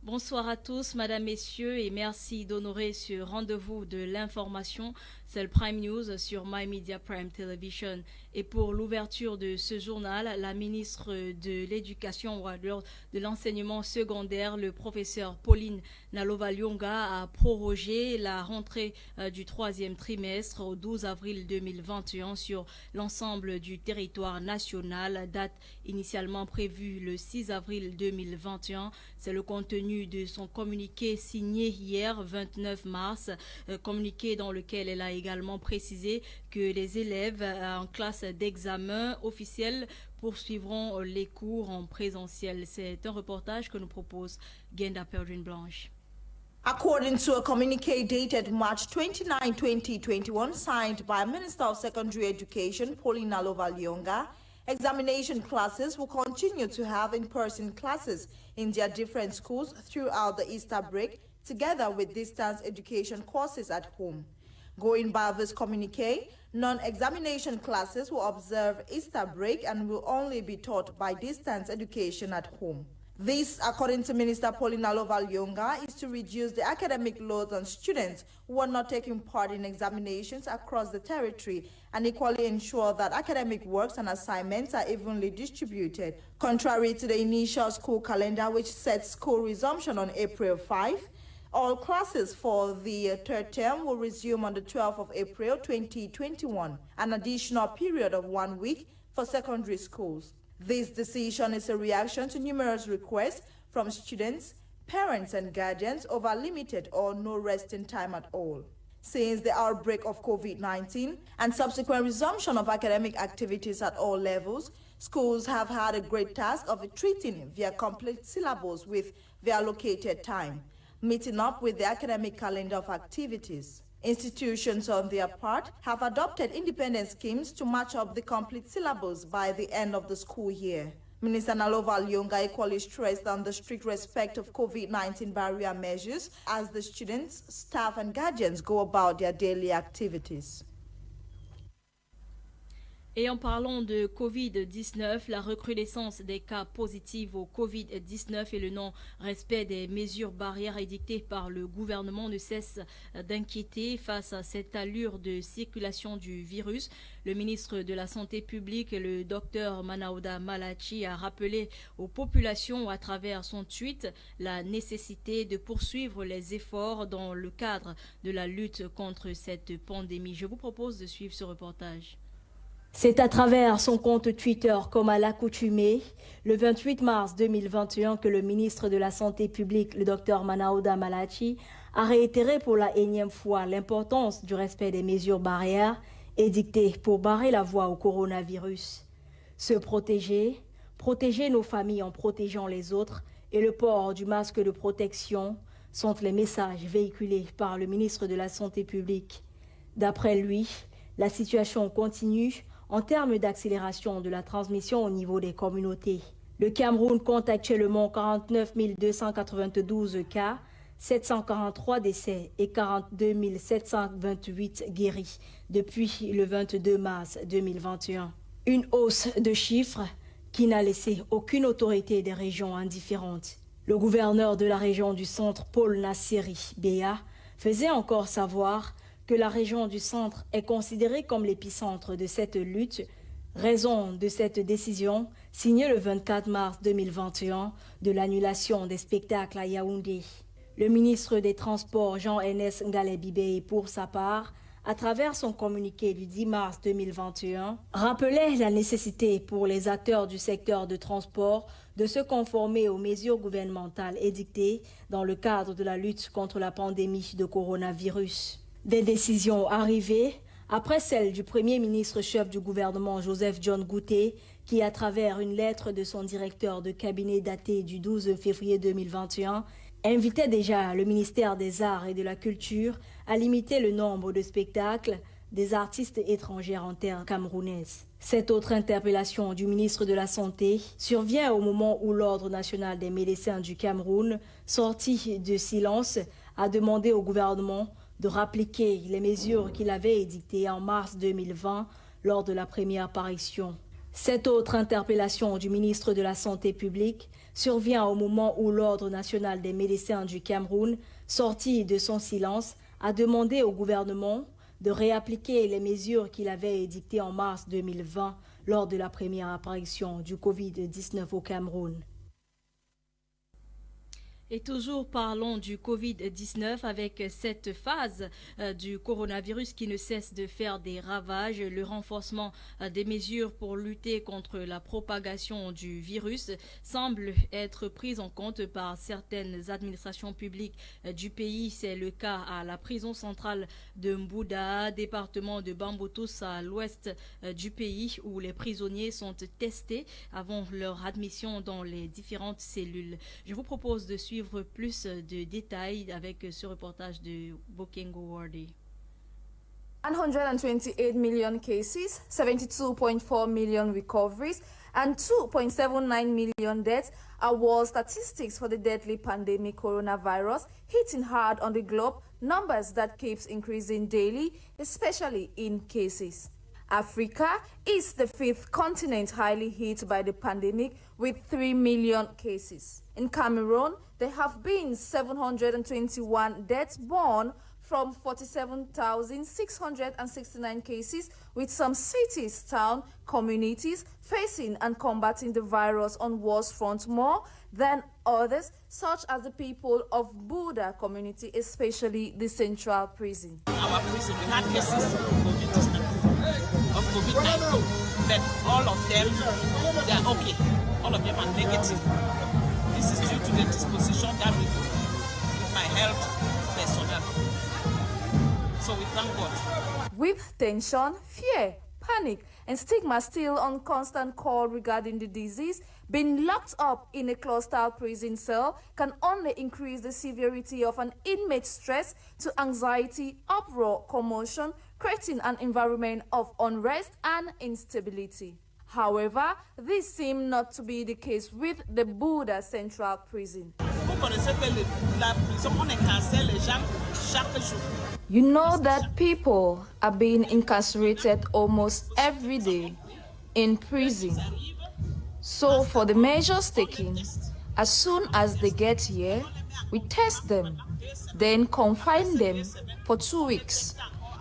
Bonsoir à tous, Madame, Messieurs, et merci d'honorer ce rendez-vous de l'information. C'est le Prime News sur My Media Prime Television. Et pour l'ouverture de ce journal, la ministre de l'Éducation ou de l'enseignement secondaire, le professeur Pauline Nalova-Lyonga, a prorogé la rentrée du troisième trimestre au 12 avril 2021 sur l'ensemble du territoire national, date initialement prévue le 6 avril 2021. C'est le contenu de son communiqué signé hier 29 mars, communiqué dans lequel elle a également précisé que les élèves en classe d'examen officiel poursuivront les cours en présentiel. C'est un reportage que nous propose Genda Perdrine Blanche. According to a communique dated March 29, 2021, signed by Minister of Secondary Education, Pauline Nalova-Lyonga, examination classes will continue to have in-person classes in their different schools throughout the Easter break, together with distance education courses at home. Going by this communique, non-examination classes will observe Easter break and will only be taught by distance education at home. This, according to Minister Pauline Nalova-Lyonga, is to reduce the academic load on students who are not taking part in examinations across the territory and equally ensure that academic works and assignments are evenly distributed. Contrary to the initial school calendar, which sets school resumption on April 5, all classes for the third term will resume on the 12th of April 2021, an additional period of 1 week for secondary schools. This decision is a reaction to numerous requests from students, parents, and guardians over limited or no resting time at all. Since the outbreak of COVID-19 and subsequent resumption of academic activities at all levels, schools have had a great task of treating their complete syllables with their allocated time, meeting up with the academic calendar of activities. Institutions, on their part, have adopted independent schemes to match up the complete syllabus by the end of the school year. Minister Nalova-Lyonga equally stressed on the strict respect of COVID-19 barrier measures as the students, staff, and guardians go about their daily activities. Et en parlant de Covid-19, la recrudescence des cas positifs au Covid-19 et le non-respect des mesures barrières édictées par le gouvernement ne cesse d'inquiéter face à cette allure de circulation du virus. Le ministre de la Santé publique, le docteur Manaouda Malachi, a rappelé aux populations à travers son tweet la nécessité de poursuivre les efforts dans le cadre de la lutte contre cette pandémie. Je vous propose de suivre ce reportage. C'est à travers son compte Twitter, comme à l'accoutumée, le 28 mars 2021, que le ministre de la Santé publique, le Dr Manaouda Malachi, a réitéré pour la énième fois l'importance du respect des mesures barrières édictées pour barrer la voie au coronavirus. Se protéger, protéger nos familles en protégeant les autres et le port du masque de protection sont les messages véhiculés par le ministre de la Santé publique. D'après lui, la situation continue en termes d'accélération de la transmission au niveau des communautés. Le Cameroun compte actuellement 49 292 cas, 743 décès et 42 728 guéris depuis le 22 mars 2021. Une hausse de chiffres qui n'a laissé aucune autorité des régions indifférentes. Le gouverneur de la région du centre, Paul Nasseri Béa, faisait encore savoir que la région du centre est considérée comme l'épicentre de cette lutte, raison de cette décision signée le 24 mars 2021 de l'annulation des spectacles à Yaoundé. Le ministre des Transports, Jean-Ernest Ngalé-Bibé, pour sa part, à travers son communiqué du 10 mars 2021, rappelait la nécessité pour les acteurs du secteur de transport de se conformer aux mesures gouvernementales édictées dans le cadre de la lutte contre la pandémie de coronavirus. Des décisions arrivées après celle du Premier ministre chef du gouvernement Joseph John Gouté, qui, à travers une lettre de son directeur de cabinet datée du 12 février 2021, invitait déjà le ministère des Arts et de la Culture à limiter le nombre de spectacles des artistes étrangers en terre camerounaise. Cette autre interpellation du ministre de la Santé survient au moment où l'Ordre national des médecins du Cameroun, sorti de silence, a demandé au gouvernement de rappliquer les mesures qu'il avait édictées en mars 2020 lors de la première parution Cette autre interpellation du ministre de la Santé publique survient au moment où l'Ordre national des médecins du Cameroun, sorti de son silence, a demandé au gouvernement de réappliquer les mesures qu'il avait édictées en mars 2020 lors de la première apparition du Covid-19 au Cameroun. Et toujours parlons du Covid-19 avec cette phase du coronavirus qui ne cesse de faire des ravages. Le renforcement des mesures pour lutter contre la propagation du virus semble être pris en compte par certaines administrations publiques du pays. C'est le cas à la prison centrale de Mbouda, département de Bambotous à l'ouest du pays, où les prisonniers sont testés avant leur admission dans les différentes cellules. Je vous propose de suivre plus de détails avec ce reportage de Bokengo Wardy. 128 million cases, 72.4 million recoveries, and 2.79 million deaths are world statistics for the deadly pandemic coronavirus hitting hard on the globe, numbers that keeps increasing daily, especially in cases. Africa is the fifth continent highly hit by the pandemic with 3 million cases. In Cameroon, there have been 721 deaths born from 47,669 cases, with some cities, towns, communities facing and combating the virus on worse front more than others, such as the people of Buddha community, especially the central prison. Our prison, we had cases of COVID-19, but all of them, they are okay. All of them are negative. This is due to the disposition that we do with my health personnel. So we thank God. With tension, fear, panic, and stigma still on constant call regarding the disease, being locked up in a closed-style prison cell can only increase the severity of an inmate's stress to anxiety, uproar, commotion, creating an environment of unrest and instability. However, this seemed not to be the case with the Buddha Central Prison. You know that people are being incarcerated almost every day in prison. So for the measures taken, as soon as they get here, we test them, then confine them for 2 weeks.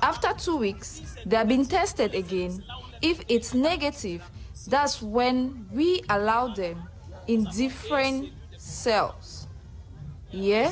After 2 weeks, they are being tested again. If it's negative, that's when we allow them in different cells. Here,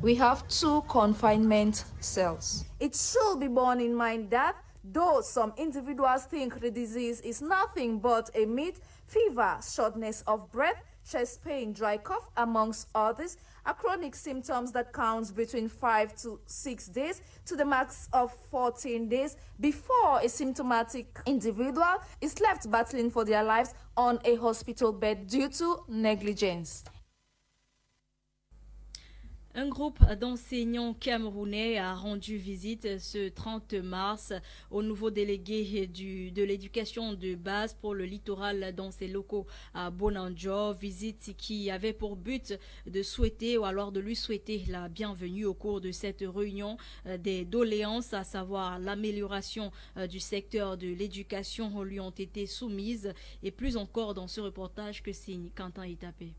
we have 2 confinement cells. It should be borne in mind that though some individuals think the disease is nothing but a myth, fever, shortness of breath, chest pain, dry cough, amongst others, are chronic symptoms that counts between 5 to 6 days to the max of 14 days before a symptomatic individual is left battling for their lives on a hospital bed due to negligence. Un groupe d'enseignants camerounais a rendu visite ce 30 mars au nouveau délégué de l'éducation de base pour le littoral dans ses locaux à Bonanjo, visite qui avait pour but de souhaiter ou alors de lui souhaiter la bienvenue au cours de cette réunion des doléances, à savoir l'amélioration du secteur de l'éducation lui ont été soumises et plus encore dans ce reportage que signe Quentin Itapé.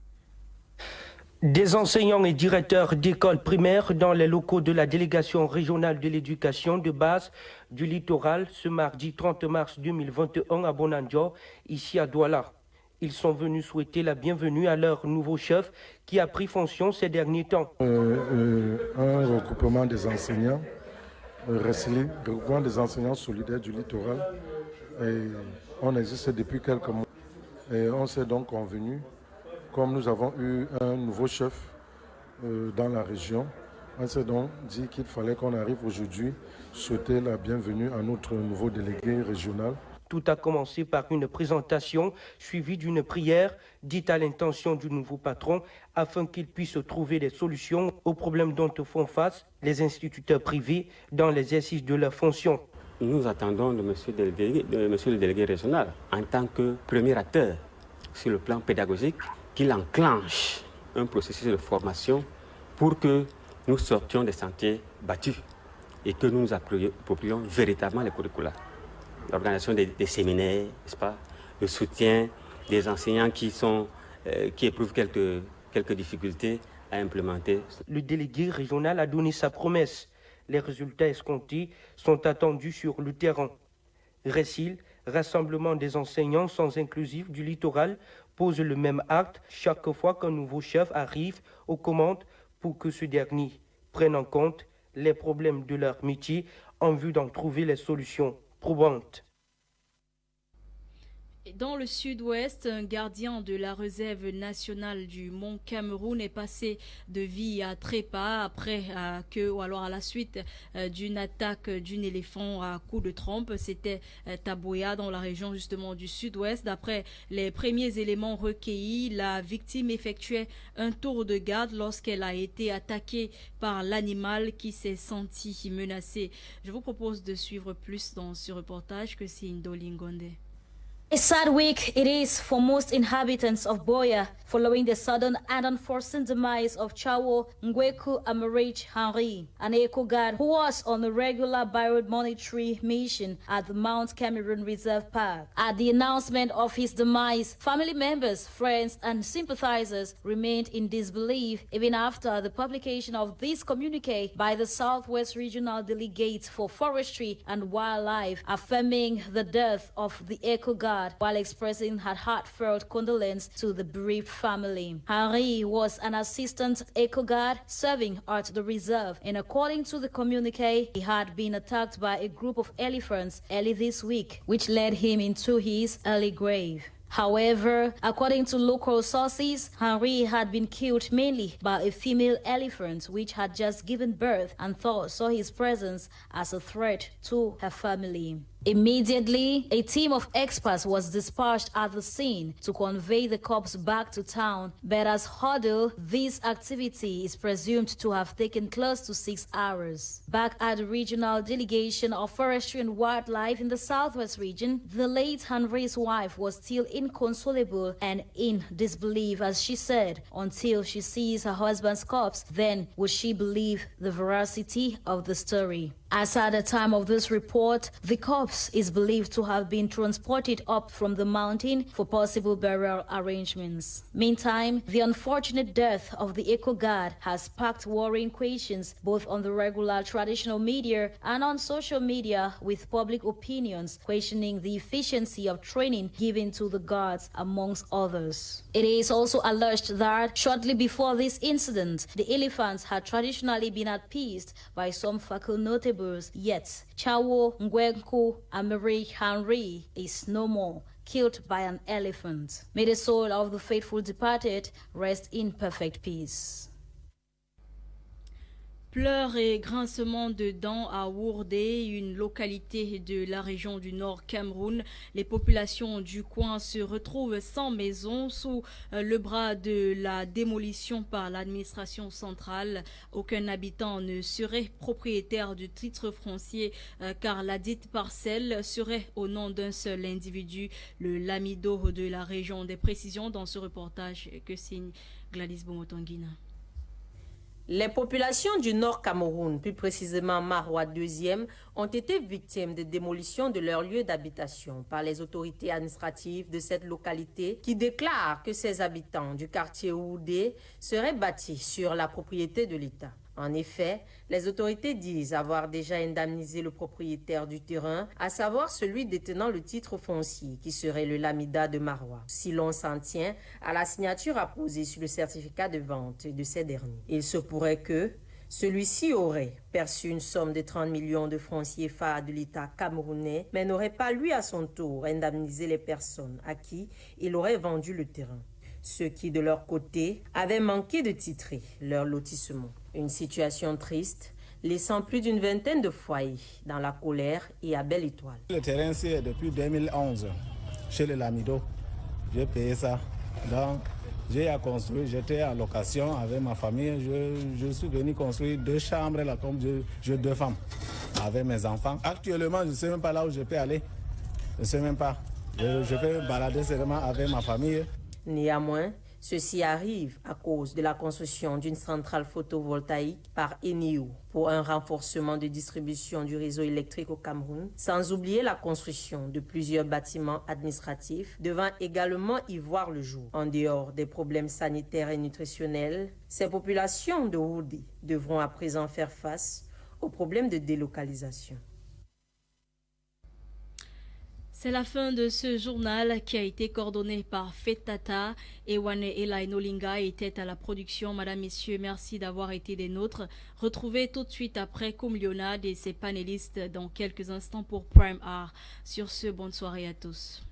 Des enseignants et directeurs d'écoles primaires dans les locaux de la délégation régionale de l'éducation de base du littoral ce mardi 30 mars 2021 à Bonanjo, ici à Douala. Ils sont venus souhaiter la bienvenue à leur nouveau chef qui a pris fonction ces derniers temps. Un regroupement des enseignants, regroupement des enseignants solidaires du littoral. Et on existe depuis quelques mois et on s'est donc convenu. Comme nous avons eu un nouveau chef dans la région, on s'est donc dit qu'il fallait qu'on arrive aujourd'hui souhaiter la bienvenue à notre nouveau délégué régional. Tout a commencé par une présentation suivie d'une prière dite à l'intention du nouveau patron afin qu'il puisse trouver des solutions aux problèmes dont font face les instituteurs privés dans l'exercice de leurs fonctions. Nous attendons de monsieur le délégué régional en tant que premier acteur sur le plan pédagogique qu'il enclenche un processus de formation pour que nous sortions des sentiers battus et que nous nous approprions véritablement les curricula. L'organisation des séminaires, n'est-ce pas? le soutien des enseignants qui éprouvent quelques difficultés à implémenter. Le délégué régional a donné sa promesse. Les résultats escomptés sont attendus sur le terrain. Récil, rassemblement des enseignants sans inclusif du littoral, pose le même acte chaque fois qu'un nouveau chef arrive aux commandes pour que ce dernier prenne en compte les problèmes de leur métier en vue d'en trouver les solutions probantes. Dans le sud-ouest, un gardien de la réserve nationale du Mont Cameroun est passé de vie à trépas après à la suite d'une attaque d'un éléphant à coups de trompe. C'était Taboya dans la région justement du sud-ouest. D'après les premiers éléments recueillis, la victime effectuait un tour de garde lorsqu'elle a été attaquée par l'animal qui s'est senti menacé. Je vous propose de suivre plus dans ce reportage que c'est Ndolingonde. A sad week it is for most inhabitants of Boya, following the sudden and unforeseen demise of Chawo Ngweku Amarich Henry, an eco-guard who was on a regular biomonitoring mission at the Mount Cameroon Reserve Park. At the announcement of his demise, family members, friends, and sympathizers remained in disbelief even after the publication of this communique by the Southwest Regional Delegate for Forestry and Wildlife, affirming the death of the eco-guard while expressing her heartfelt condolence to the bereaved family. Henry was an assistant eco-guard serving at the reserve, and according to the communique, he had been attacked by a group of elephants early this week, which led him into his early grave. However, according to local sources, Henry had been killed mainly by a female elephant which had just given birth and thought saw his presence as a threat to her family. Immediately, a team of experts was dispatched at the scene to convey the corpse back to town, but as hurdle, this activity is presumed to have taken close to 6 hours. Back at the regional delegation of forestry and wildlife in the southwest region, the late Henry's wife was still inconsolable and in disbelief, as she said, until she sees her husband's corpse, then would she believe the veracity of the story. As at the time of this report, the corpse is believed to have been transported up from the mountain for possible burial arrangements. Meantime, the unfortunate death of the eco-guard has sparked worrying questions both on the regular traditional media and on social media, with public opinions questioning the efficiency of training given to the guards, amongst others. It is also alleged that shortly before this incident, the elephants had traditionally been appeased by some Fakul notables, yet Chawo Ngwenku Amiri Henry is no more, killed by an elephant. May the soul of the faithful departed rest in perfect peace. Pleurs et grincements de dents à Wourdé, une localité de la région du Nord Cameroun. Les populations du coin se retrouvent sans maison sous le bras de la démolition par l'administration centrale. Aucun habitant ne serait propriétaire du titre foncier car la dite parcelle serait au nom d'un seul individu, le Lamido de la région. Des précisions dans ce reportage que signe Gladys Bomotongina. Les populations du Nord Cameroun, plus précisément Maroua 2e, ont été victimes de démolition de leur lieu d'habitation par les autorités administratives de cette localité qui déclarent que ses habitants du quartier Oudé seraient bâtis sur la propriété de l'État. En effet, les autorités disent avoir déjà indemnisé le propriétaire du terrain, à savoir celui détenant le titre foncier, qui serait le Lamida de Maroua, si l'on s'en tient à la signature apposée sur le certificat de vente de ces derniers. Il se pourrait que celui-ci aurait perçu une somme de 30 millions de francs CFA de l'État camerounais, mais n'aurait pas lui à son tour indemnisé les personnes à qui il aurait vendu le terrain, ceux qui de leur côté avaient manqué de titrer leur lotissement. Une situation triste, laissant plus d'une vingtaine de foyers dans la colère et à belle étoile. Le terrain, c'est depuis 2011, chez le Lamido. J'ai payé ça. Donc, j'ai à construire, j'étais en location avec ma famille. Je suis venu construire 2 chambres, là, comme j'ai 2 femmes, avec mes enfants. Actuellement, je ne sais même pas là où je peux aller. Je ne sais même pas. Je vais balader seulement avec ma famille. Néanmoins, Ceci arrive à cause de la construction d'une centrale photovoltaïque par Eniu pour un renforcement de distribution du réseau électrique au Cameroun, sans oublier la construction de plusieurs bâtiments administratifs devant également y voir le jour. En dehors des problèmes sanitaires et nutritionnels, ces populations de Woudi devront à présent faire face aux problèmes de délocalisation. C'est la fin de ce journal qui a été coordonné par Fetata et Wane Ela Nolinga était à la production. Madame, Messieurs, merci d'avoir été des nôtres. Retrouvez tout de suite après Koum Lionad et ses panélistes dans quelques instants pour Prime Art. Sur ce, bonne soirée à tous.